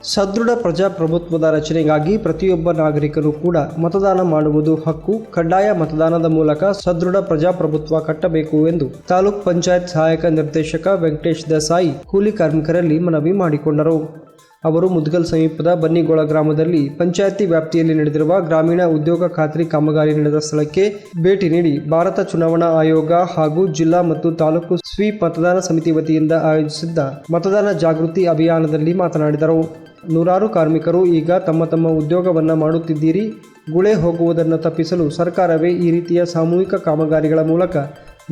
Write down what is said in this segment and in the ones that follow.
ಸದೃಢ ಪ್ರಜಾಪ್ರಭುತ್ವದ ರಚನೆಗಾಗಿ ಪ್ರತಿಯೊಬ್ಬ ನಾಗರಿಕನು ಕೂಡ ಮತದಾನ ಮಾಡುವುದು ಹಕ್ಕು. ಕಡ್ಡಾಯ ಮತದಾನದ ಮೂಲಕ ಸದೃಢ ಪ್ರಜಾಪ್ರಭುತ್ವ ಕಟ್ಟಬೇಕು ಎಂದು ತಾಲೂಕ್ ಪಂಚಾಯತ್ ಸಹಾಯಕ ನಿರ್ದೇಶಕ ವೆಂಕಟೇಶ್ ದೇಸಾಯಿ ಕೂಲಿ ಕಾರ್ಮಿಕರಲ್ಲಿ ಮನವಿ ಮಾಡಿಕೊಂಡರು. ಅವರು ಮುದ್ಗಲ್ ಸಮೀಪದ ಬನ್ನಿಗೋಳ ಗ್ರಾಮದಲ್ಲಿ ಪಂಚಾಯತಿ ವ್ಯಾಪ್ತಿಯಲ್ಲಿ ನಡೆದಿರುವ ಗ್ರಾಮೀಣ ಉದ್ಯೋಗ ಖಾತ್ರಿ ಕಾಮಗಾರಿ ನಡೆದ ಸ್ಥಳಕ್ಕೆ ಭೇಟಿ ನೀಡಿ ಭಾರತ ಚುನಾವಣಾ ಆಯೋಗ ಹಾಗೂ ಜಿಲ್ಲಾ ಮತ್ತು ತಾಲೂಕು ಸ್ವೀಪ್ ಮತದಾನ ಸಮಿತಿ ವತಿಯಿಂದ ಆಯೋಜಿಸಿದ್ದ ಮತದಾನ ಜಾಗೃತಿ ಅಭಿಯಾನದಲ್ಲಿ ಮಾತನಾಡಿದರು. ನೂರಾರು ಕಾರ್ಮಿಕರು ಈಗ ತಮ್ಮ ತಮ್ಮ ಉದ್ಯೋಗವನ್ನು ಮಾಡುತ್ತಿದ್ದೀರಿ. ಗುಳೆ ಹೋಗುವುದನ್ನು ತಪ್ಪಿಸಲು ಸರ್ಕಾರವೇ ಈ ರೀತಿಯ ಸಾಮೂಹಿಕ ಕಾಮಗಾರಿಗಳ ಮೂಲಕ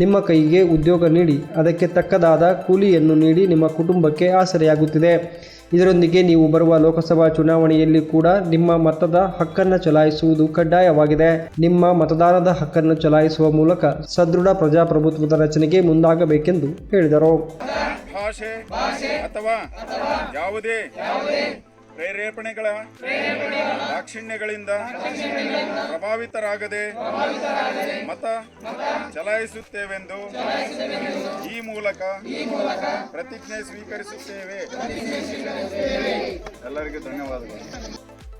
ನಿಮ್ಮ ಕೈಗೆ ಉದ್ಯೋಗ ನೀಡಿ ಅದಕ್ಕೆ ತಕ್ಕದಾದ ಕೂಲಿಯನ್ನು ನೀಡಿ ನಿಮ್ಮ ಕುಟುಂಬಕ್ಕೆ ಆಸರೆಯಾಗುತ್ತಿದೆ. ಇದರೊಂದಿಗೆ ನೀವು ಬರುವ ಲೋಕಸಭಾ ಚುನಾವಣೆಯಲ್ಲಿ ಕೂಡ ನಿಮ್ಮ ಮತದ ಹಕ್ಕನ್ನು ಚಲಾಯಿಸುವುದು ಕಡ್ಡಾಯವಾಗಿದೆ. ನಿಮ್ಮ ಮತದಾನದ ಹಕ್ಕನ್ನು ಚಲಾಯಿಸುವ ಮೂಲಕ ಸದೃಢ ಪ್ರಜಾಪ್ರಭುತ್ವದ ರಚನೆಗೆ ಮುಂದಾಗಬೇಕೆಂದು ಹೇಳಿದರು. ಭಾಷೆ ಅಥವಾ ಯಾವುದೇ ಪ್ರೇರೇಪಣೆಗಳ ದಾಕ್ಷಿಣ್ಯಗಳಿಂದ ಪ್ರಭಾವಿತರಾಗದೆ ಮತ ಚಲಾಯಿಸುತ್ತೇವೆಂದು ಈ ಮೂಲಕ ಪ್ರತಿಜ್ಞೆ ಸ್ವೀಕರಿಸುತ್ತೇವೆ. ಎಲ್ಲರಿಗೂ ಧನ್ಯವಾದಗಳು.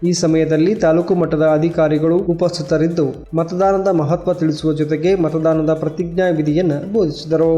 ಈ ಸಮಯದಲ್ಲಿ ತಾಲೂಕು ಮಟ್ಟದ ಅಧಿಕಾರಿಗಳು ಉಪಸ್ಥಿತರಿದ್ದು ಮತದಾನದ ಮಹತ್ವ ತಿಳಿಸುವ ಜೊತೆಗೆ ಮತದಾನದ ಪ್ರತಿಜ್ಞಾ ವಿಧಿಯನ್ನು ಬೋಧಿಸಿದರು.